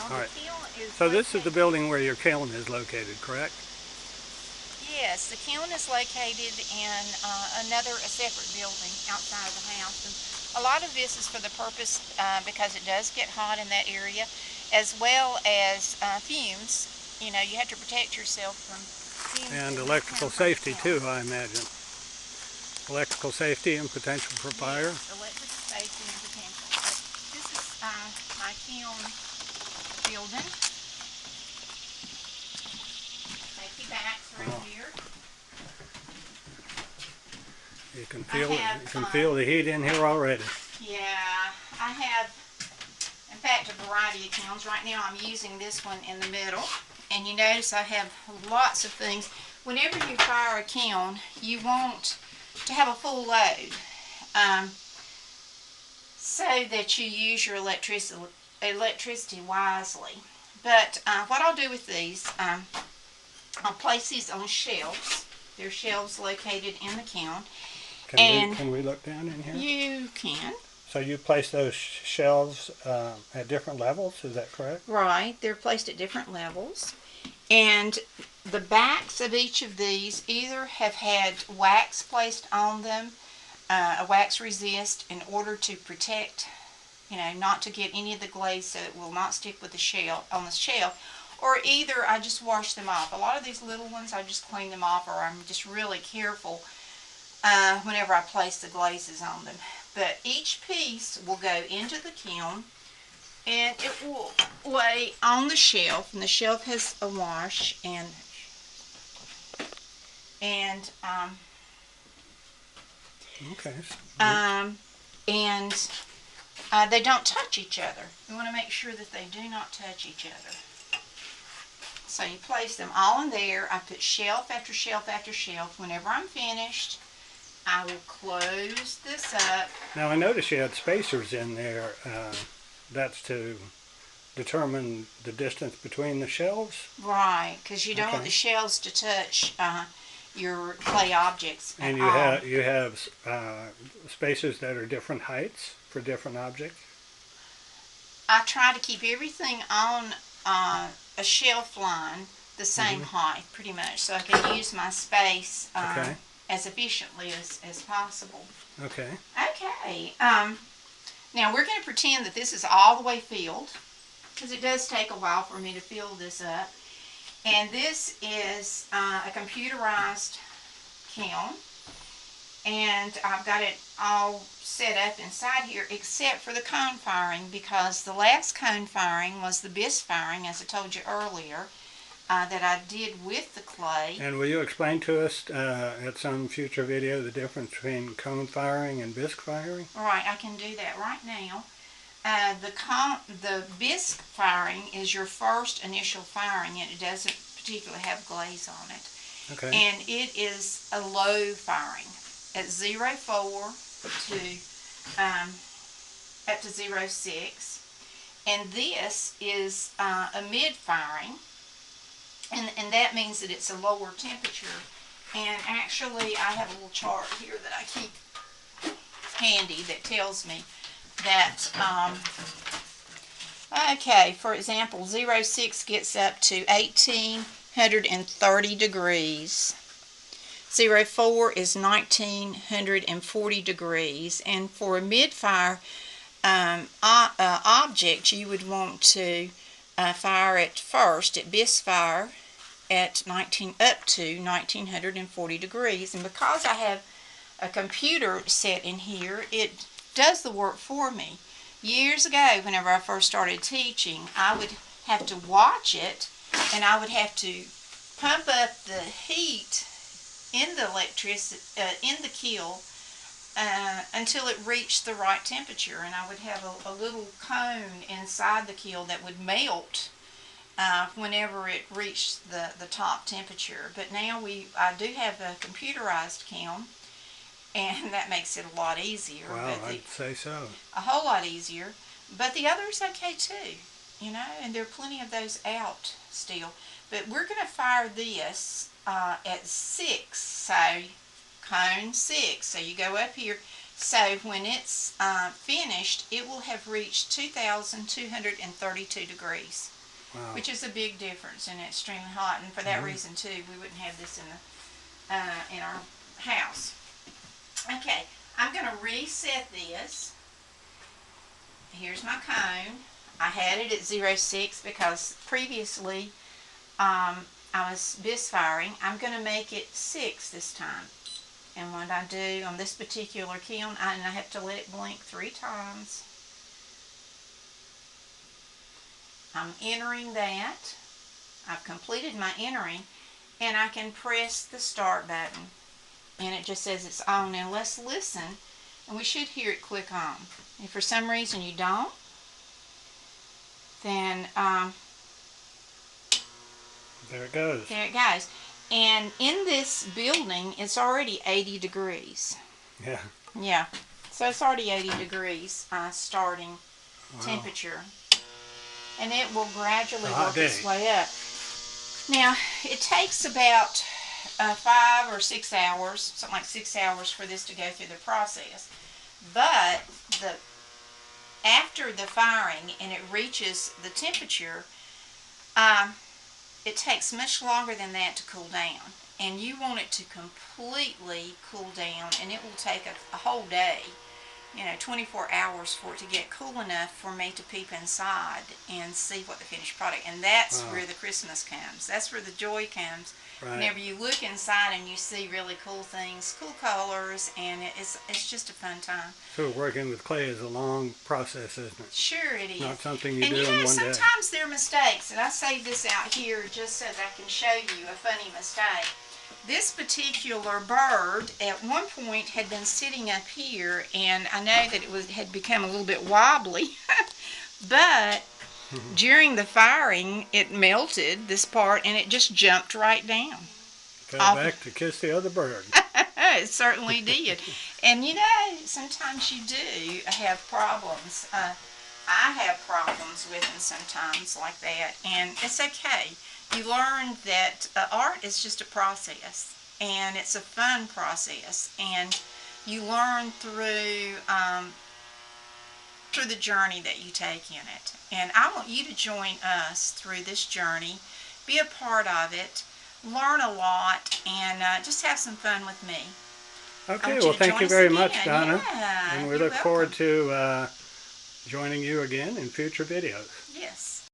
All The right. kiln is So this is the located. building where your kiln is located, correct? Yes, the kiln is located in a separate building outside of the house. And a lot of this is for the purpose, because it does get hot in that area, as well as fumes. You know, you have to protect yourself from fumes And that may electrical come from the safety kiln. too, I imagine. Electrical safety and potential for fire. Yes, electrical safety and potential. But this is my kiln building. Take you back through Oh, here. you can I feel it. have, You can feel the heat in here already. yeah, I have, in fact, a variety of kilns. Right now I'm using this one in the middle. And you notice I have lots of things. Whenever you fire a kiln, you want to have a full load, so that you use your electricity wisely. But what I'll do with these, I'll place these on shelves. There are shelves located in the kiln. Can we look down in here? You can. So you place those shelves at different levels, is that correct? Right, they're placed at different levels. And the backs of each of these either have had wax placed on them, a wax resist, in order to protect, you know, not to get any of the glaze so it will not stick with the shell on the shelf, or either I just wash them off. A lot of these little ones I just clean them off, or I'm just really careful whenever I place the glazes on them. But each piece will go into the kiln and it will lay on the shelf, and the shelf has a wash and Okay. and they don't touch each other. You want to make sure that they do not touch each other. So you place them all in there. I put shelf after shelf after shelf. Whenever I'm finished, I will close this up. Now I noticed you had spacers in there. That's to determine the distance between the shelves. Right, because you don't want the shelves to touch your clay objects at And all. you have spacers that are different heights for different objects. I try to keep everything on a shelf line the same height, pretty much, so I can use my space as efficiently as possible. Okay. Okay. Now we're going to pretend that this is all the way filled, because it does take a while for me to fill this up. And this is a computerized kiln, and I've got it all set up inside here except for the cone firing, because the last cone firing was the bisque firing, as I told you earlier, that I did with the clay. And will you explain to us at some future video the difference between cone firing and bisque firing? All right, I can do that right now. The bisque firing is your first initial firing, and it doesn't particularly have glaze on it. Okay. And it is a low firing at 0.4 to up to 0.6. And this is a mid firing, and that means that it's a lower temperature. And actually I have a little chart here that I keep handy that tells me that, okay, for example, 0.6 gets up to 1830 degrees. 0.4 is 1940 degrees. And for a mid-fire object, you would want to fire it first at bisque fire at up to 1940 degrees. And because I have a computer set in here, it does the work for me. Years ago, whenever I first started teaching, I would have to watch it, and I would have to pump up the heat in the kiln until it reached the right temperature, and I would have a little cone inside the kiln that would melt whenever it reached the top temperature. But now I do have a computerized kiln, and that makes it a lot easier. Wow, I'd say so. A whole lot easier. But the other's okay too, you know, and there are plenty of those out still. But we're going to fire this at 6, so cone 6. So you go up here, So when it's finished, it will have reached 2,232 degrees, Wow. which is a big difference and extremely hot. And for that reason too, we wouldn't have this in our house. Okay, I'm going to reset this. Here's my cone. I had it at 0.6 because previously I was bisfiring. I'm going to make it 6 this time. And what I do on this particular kiln, I have to let it blink 3 times. I'm entering that. I've completed my entering, and I can press the start button. And it just says it's on. Now let's listen, and we should hear it click on. If for some reason you don't, then there it goes. There it goes. And in this building, it's already 80 degrees. Yeah. Yeah. So it's already 80 degrees starting temperature. And it will gradually work its way up. Now, it takes about 5 or 6 hours, something like 6 hours for this to go through the process. But after the firing and it reaches the temperature, it takes much longer than that to cool down. And you want it to completely cool down, and it will take a whole day, 24 hours for it to get cool enough for me to peep inside and see what the finished product. And that's where the Christmas comes. That's where the joy comes. Right. Whenever you look inside and you see really cool things, cool colors, and it's just a fun time. So working with clay is a long process, isn't it? Sure it is. Not something you do in one day. Sometimes there are mistakes, and I saved this out here just so that I can show you a funny mistake. This particular bird at one point had been sitting up here, and I know that it had become a little bit wobbly, but during the firing it melted this part and it just jumped right down. Fell back to kiss the other bird. It certainly did. And sometimes you do have problems. I have problems with them sometimes like that, and it's okay. You learn that art is just a process, and it's a fun process, and you learn through the journey that you take in it. And I want you to join us through this journey, be a part of it, learn a lot, and just have some fun with me. Okay, well, thank you very much, Donna. Yeah, and we look forward to joining you again in future videos. Yes.